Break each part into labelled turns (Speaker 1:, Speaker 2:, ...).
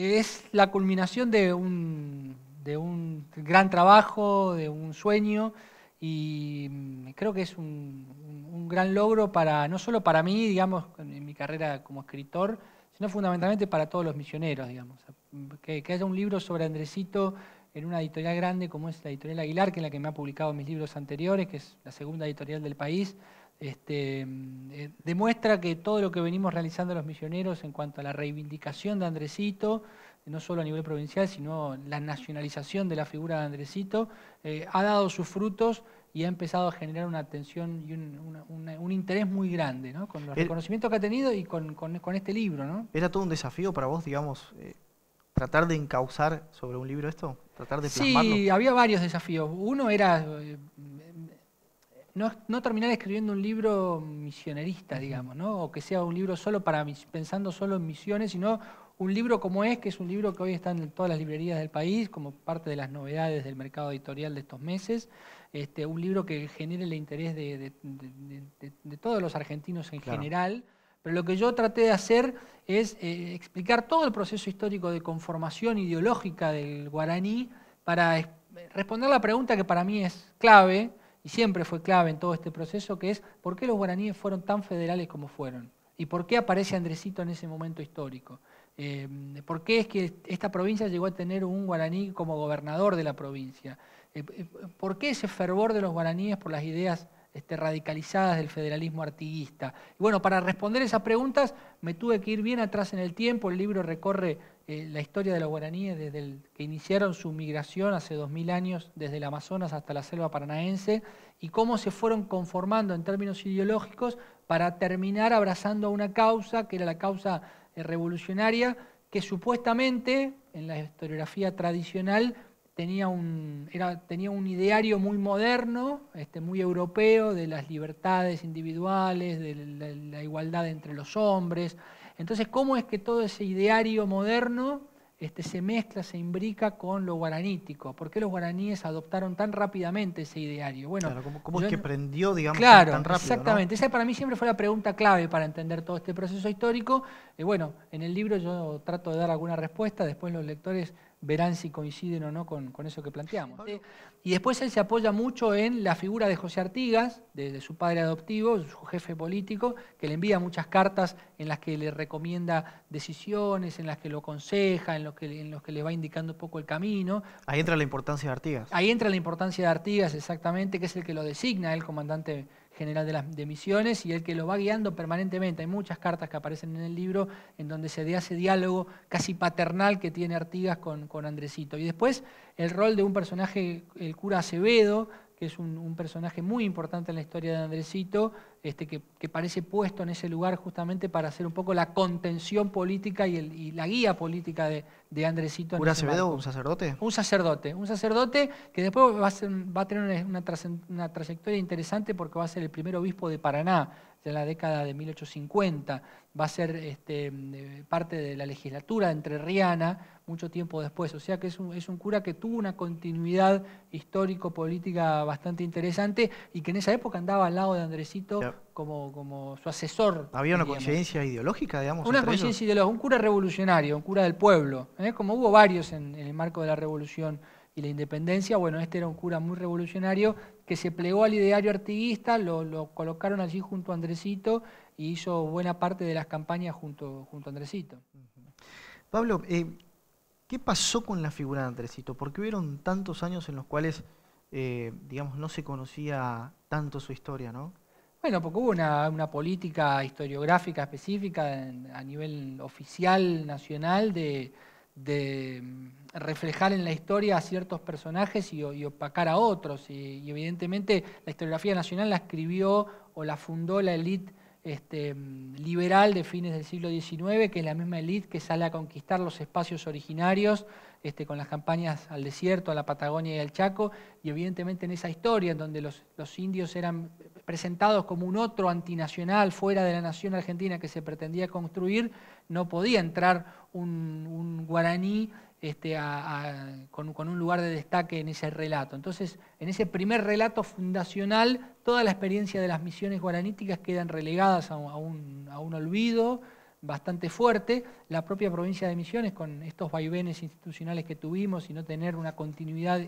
Speaker 1: Es la culminación de un gran trabajo, de un sueño, y creo que es un gran logro para, no solo para mí, digamos, en mi carrera como escritor, sino fundamentalmente para todos los misioneros, digamos. Que haya un libro sobre Andresito en una editorial grande como es la editorial Aguilar, que es la que me ha publicado mis libros anteriores, que es la segunda editorial del país, demuestra que todo lo que venimos realizando los misioneros en cuanto a la reivindicación de Andresito, no solo a nivel provincial, sino la nacionalización de la figura de Andresito, ha dado sus frutos y ha empezado a generar una atención y un interés muy grande, ¿no? Con los
Speaker 2: Er-
Speaker 1: reconocimientos que ha tenido y con este libro, ¿no?
Speaker 2: ¿Era todo un desafío para vos, digamos, tratar de encauzar sobre un libro esto? ¿Tratar de plasmarlo?
Speaker 1: Sí, había varios desafíos. Uno era no terminar escribiendo un libro misionerista,
Speaker 2: Ujú.
Speaker 1: digamos, ¿no? O que sea un libro solo para pensando solo en misiones, sino un libro como que es un libro que hoy está en todas las librerías del país, como parte de las novedades del mercado editorial de estos meses. Un libro que genere el interés de todos los argentinos en
Speaker 2: Claro.
Speaker 1: general. Pero lo que yo traté de hacer es explicar todo el proceso histórico de conformación ideológica del guaraní para responder la pregunta que para mí es clave, y siempre fue clave en todo este proceso, que es ¿por qué los guaraníes fueron tan federales como fueron? ¿Y por qué aparece Andresito en ese momento histórico? ¿Por qué es que esta provincia llegó a tener un guaraní como gobernador de la provincia? ¿Por qué ese fervor de los guaraníes por las ideas radicalizadas del federalismo artiguista? Y bueno, para responder esas preguntas me tuve que ir bien atrás en el tiempo. El libro recorre la historia de los guaraníes desde que iniciaron su migración hace 2000 años desde el Amazonas hasta la selva paranaense y cómo se fueron conformando en términos ideológicos para terminar abrazando una causa que era la causa revolucionaria que supuestamente en la historiografía tradicional tenía un ideario muy moderno, muy europeo, de las libertades individuales, de la igualdad entre los hombres. Entonces, ¿cómo es que todo ese ideario moderno se mezcla, se imbrica con lo guaranítico? ¿Por qué los guaraníes adoptaron tan rápidamente ese ideario? Bueno,
Speaker 2: Claro, ¿cómo es
Speaker 1: yo
Speaker 2: que prendió, digamos, tan
Speaker 1: claro,
Speaker 2: rápido, ¿no?
Speaker 1: exactamente. Esa para mí siempre fue la pregunta clave para entender todo este proceso histórico. Bueno, en el libro yo trato de dar alguna respuesta, después los lectores verán si coinciden o no con eso que planteamos.
Speaker 2: Pablo,
Speaker 1: Y después él se apoya mucho en la figura de José Artigas, de su padre adoptivo, su jefe político, que le envía muchas cartas en las que le recomienda decisiones, en las que lo aconseja, en los que le va indicando un poco el camino.
Speaker 2: ahí entra la importancia de Artigas.
Speaker 1: Ahí entra la importancia de Artigas, exactamente, que es el que lo designa, el comandante general de Misiones, y el que lo va guiando permanentemente. Hay muchas cartas que aparecen en el libro en donde se da ese diálogo casi paternal que tiene Artigas con Andresito. Y después el rol de un personaje, el cura Acevedo, que es un personaje muy importante en la historia de Andresito, que parece puesto en ese lugar justamente para hacer un poco la contención política y la guía política de Andresito en
Speaker 2: ¿Cura
Speaker 1: ese
Speaker 2: Acevedo,
Speaker 1: marco.
Speaker 2: un sacerdote?
Speaker 1: Un sacerdote que después va a tener una trayectoria interesante porque va a ser el primer obispo de Paraná de la década de 1850, va a ser parte de la legislatura entrerriana mucho tiempo después, o sea que es un cura que tuvo una continuidad histórico-política bastante interesante y que en esa época andaba al lado de Andresito
Speaker 2: Ya.
Speaker 1: como su asesor,
Speaker 2: ¿Había una
Speaker 1: diríamos.
Speaker 2: coincidencia ideológica, digamos,
Speaker 1: Una
Speaker 2: entre ellos?
Speaker 1: conciencia ideológica, un cura revolucionario, un cura del pueblo, como hubo varios en el marco de la revolución y la independencia. Bueno, este era un cura muy revolucionario que se plegó al ideario artiguista, lo colocaron allí junto a Andresito y hizo buena parte de las campañas junto a Andresito.
Speaker 2: Pablo, ¿qué pasó con la figura de Andresito? ¿Por qué hubieron tantos años en los cuales, digamos, no se conocía tanto su historia, ¿no?
Speaker 1: Bueno, porque hubo una política historiográfica específica a nivel oficial, nacional, de reflejar en la historia a ciertos personajes y opacar a otros. Y evidentemente la historiografía nacional la escribió o la fundó la élite liberal de fines del siglo XIX, que es la misma élite que sale a conquistar los espacios originarios con las campañas al desierto, a la Patagonia y al Chaco, y evidentemente en esa historia en donde los indios eran presentados como un otro antinacional fuera de la nación argentina que se pretendía construir, no podía entrar un guaraní con un lugar de destaque en ese relato. Entonces, en ese primer relato fundacional, toda la experiencia de las misiones guaraníticas quedan relegadas a un olvido, bastante fuerte. La propia provincia de Misiones, con estos vaivenes institucionales que tuvimos y no tener una continuidad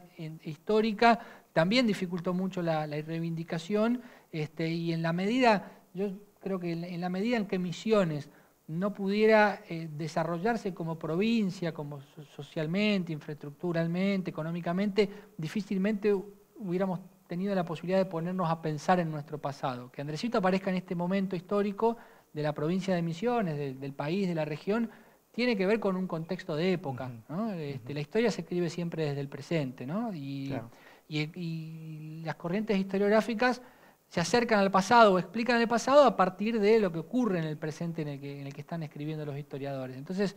Speaker 1: histórica, también dificultó mucho la reivindicación, y en la medida, yo creo que en la medida en que Misiones no pudiera desarrollarse como provincia, como socialmente, infraestructuralmente, económicamente, difícilmente hubiéramos tenido la posibilidad de ponernos a pensar en nuestro pasado. Que Andresito aparezca en este momento histórico de la provincia de Misiones, del país, de la región, tiene que ver con un contexto de época, ¿no? La historia se escribe siempre desde el presente, ¿no?
Speaker 2: Claro.
Speaker 1: Y las corrientes historiográficas se acercan al pasado o explican el pasado a partir de lo que ocurre en el presente en el que están escribiendo los historiadores. Entonces,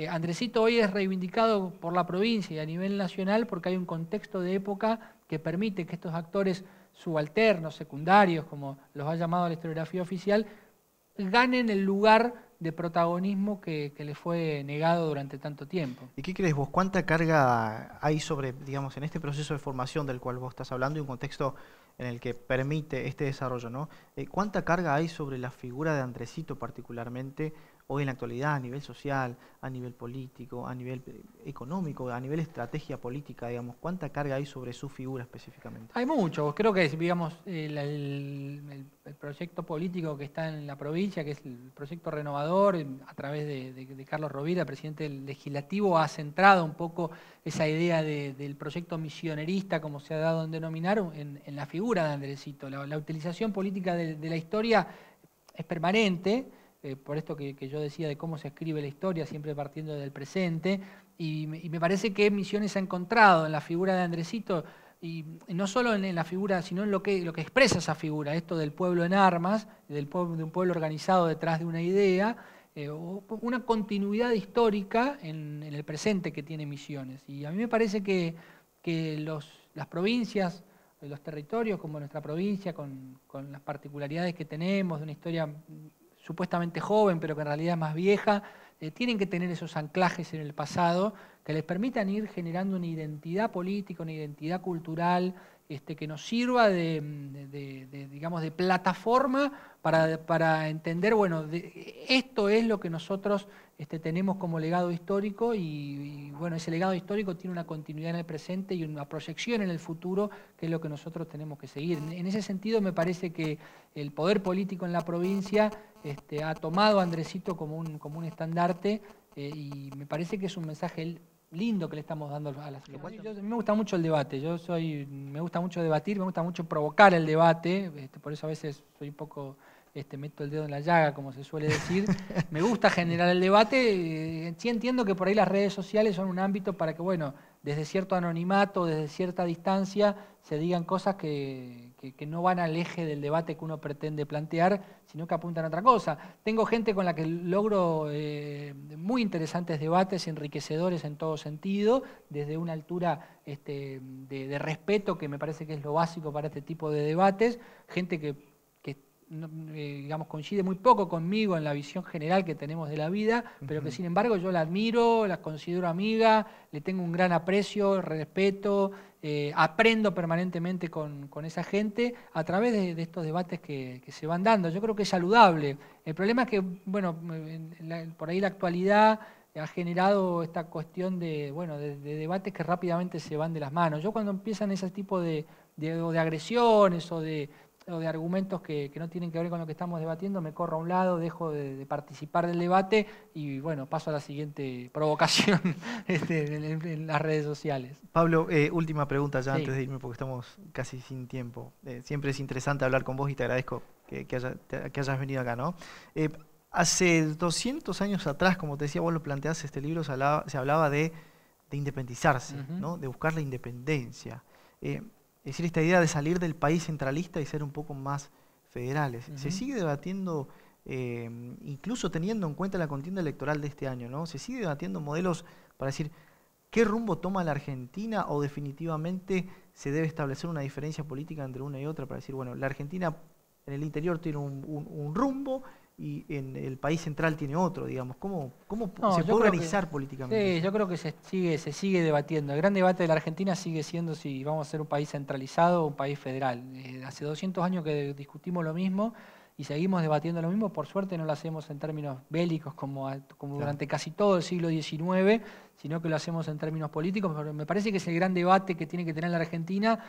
Speaker 1: Andresito hoy es reivindicado por la provincia y a nivel nacional porque hay un contexto de época que permite que estos actores subalternos, secundarios, como los ha llamado la historiografía oficial, ganen el lugar de protagonismo que les fue negado durante tanto tiempo.
Speaker 2: ¿Y qué crees vos? ¿Cuánta carga hay sobre, digamos, en este proceso de formación del cual vos estás hablando y un contexto en el que permite este desarrollo, ¿no? ¿Cuánta carga hay sobre la figura de Andresito particularmente hoy en la actualidad a nivel social, a nivel político, a nivel económico, a nivel estrategia política, digamos? ¿Cuánta carga hay sobre su figura específicamente?
Speaker 1: Hay mucho. Creo que, digamos, el proyecto político que está en la provincia, que es el proyecto renovador, a través de Carlos Rovira, presidente del legislativo, ha centrado un poco esa idea del proyecto misionerista, como se ha dado en denominar, en la figura de Andresito. La utilización política de la historia es permanente, por esto que yo decía de cómo se escribe la historia, siempre partiendo del presente, y me parece que Misiones ha encontrado en la figura de Andresito, y no solo en la figura, sino en lo que expresa esa figura, esto del pueblo en armas, de un pueblo organizado detrás de una idea, una continuidad histórica en el presente que tiene Misiones. Y a mí me parece que las provincias, los territorios como nuestra provincia, con las particularidades que tenemos, de una historia supuestamente joven, pero que en realidad es más vieja, tienen que tener esos anclajes en el pasado que les permitan ir generando una identidad política, una identidad cultural, que nos sirva digamos, de plataforma para entender, bueno, esto es lo que nosotros tenemos como legado histórico y, bueno, ese legado histórico tiene una continuidad en el presente y una proyección en el futuro, que es lo que nosotros tenemos que seguir. En ese sentido, me parece que el poder político en la provincia ha tomado a Andresito como un estandarte, y me parece que es un mensaje lindo que le estamos dando a la sociedad. A mí me gusta mucho el debate, me gusta mucho debatir, me gusta mucho provocar el debate, por eso a veces soy un poco, meto el dedo en la llaga, como se suele decir. Me gusta generar el debate, sí entiendo que por ahí las redes sociales son un ámbito para que, bueno, desde cierto anonimato, desde cierta distancia, se digan cosas que no van al eje del debate que uno pretende plantear, sino que apuntan a otra cosa. Tengo gente con la que logro muy interesantes debates, enriquecedores en todo sentido, desde una altura de respeto, que me parece que es lo básico para este tipo de debates, gente que digamos, coincide muy poco conmigo en la visión general que tenemos de la vida, pero que sin embargo yo la admiro, la considero amiga, le tengo un gran aprecio, respeto, aprendo permanentemente con esa gente a través de estos debates que se van dando. Yo creo que es saludable. El problema es que, bueno, por ahí la actualidad ha generado esta cuestión de debates que rápidamente se van de las manos. Yo cuando empiezan ese tipo de agresiones o de argumentos que no tienen que ver con lo que estamos debatiendo, me corro a un lado, dejo de participar del debate y, bueno, paso a la siguiente provocación en las redes sociales.
Speaker 2: Pablo, última pregunta ya
Speaker 1: Sí.
Speaker 2: antes de irme porque estamos casi sin tiempo. Siempre es interesante hablar con vos y te agradezco que hayas venido acá, ¿no? Hace 200 años atrás, como te decía, vos lo planteaste, este libro se hablaba de independizarse, ¿no? De buscar la independencia. Es decir, esta idea de salir del país centralista y ser un poco más federales. Se sigue debatiendo, incluso teniendo en cuenta la contienda electoral de este año, ¿no? Se sigue debatiendo modelos para decir qué rumbo toma la Argentina o definitivamente se debe establecer una diferencia política entre una y otra para decir, bueno, la Argentina en el interior tiene un rumbo y en el país central tiene otro, digamos. ¿Cómo se puede organizar políticamente?
Speaker 1: Sí, yo creo que se sigue debatiendo. El gran debate de la Argentina sigue siendo si vamos a ser un país centralizado o un país federal. Hace 200 años que discutimos lo mismo y seguimos debatiendo lo mismo. Por suerte no lo hacemos en términos bélicos como durante casi todo el siglo XIX, sino que lo hacemos en términos políticos. Pero me parece que es el gran debate que tiene que tener la Argentina,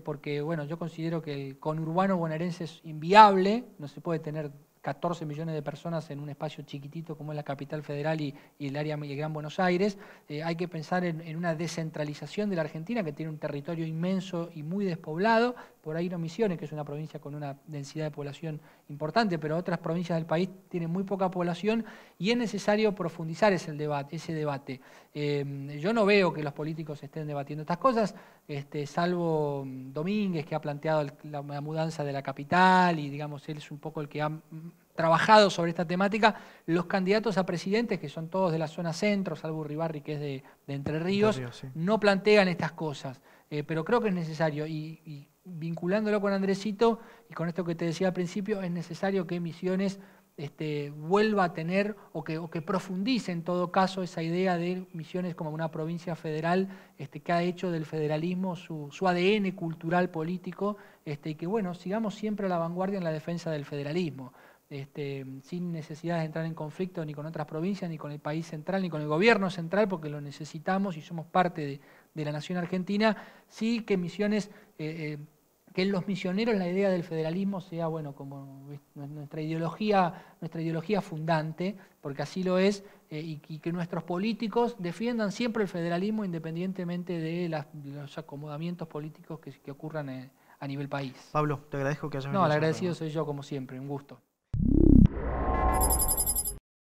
Speaker 1: porque bueno, yo considero que el conurbano bonaerense es inviable, no se puede tener 14 millones de personas en un espacio chiquitito como es la capital federal y el área de Gran Buenos Aires. Hay que pensar en una descentralización de la Argentina, que tiene un territorio inmenso y muy despoblado. Por ahí no Misiones, que es una provincia con una densidad de población importante, pero otras provincias del país tienen muy poca población y es necesario profundizar ese debate. Yo no veo que los políticos estén debatiendo estas cosas, salvo Domínguez, que ha planteado la mudanza de la capital y digamos él es un poco el que ha trabajado sobre esta temática. Los candidatos a presidentes, que son todos de la zona centro, salvo Uribarri, que es de Entre Ríos,
Speaker 2: sí.
Speaker 1: no plantean estas cosas, pero creo que es necesario y vinculándolo con Andresito y con esto que te decía al principio, es necesario que Misiones vuelva a tener o que profundice en todo caso esa idea de Misiones como una provincia federal que ha hecho del federalismo su ADN cultural político y que bueno, sigamos siempre a la vanguardia en la defensa del federalismo. Sin necesidad de entrar en conflicto ni con otras provincias, ni con el país central, ni con el gobierno central, porque lo necesitamos y somos parte de la nación argentina. Sí que Misiones, que en los misioneros la idea del federalismo sea, bueno, como nuestra ideología fundante, porque así lo es, y que nuestros políticos defiendan siempre el federalismo independientemente de los acomodamientos políticos que ocurran a nivel país.
Speaker 2: Pablo, te agradezco que hayas venido.
Speaker 1: No, el agradecido soy yo como siempre, un gusto.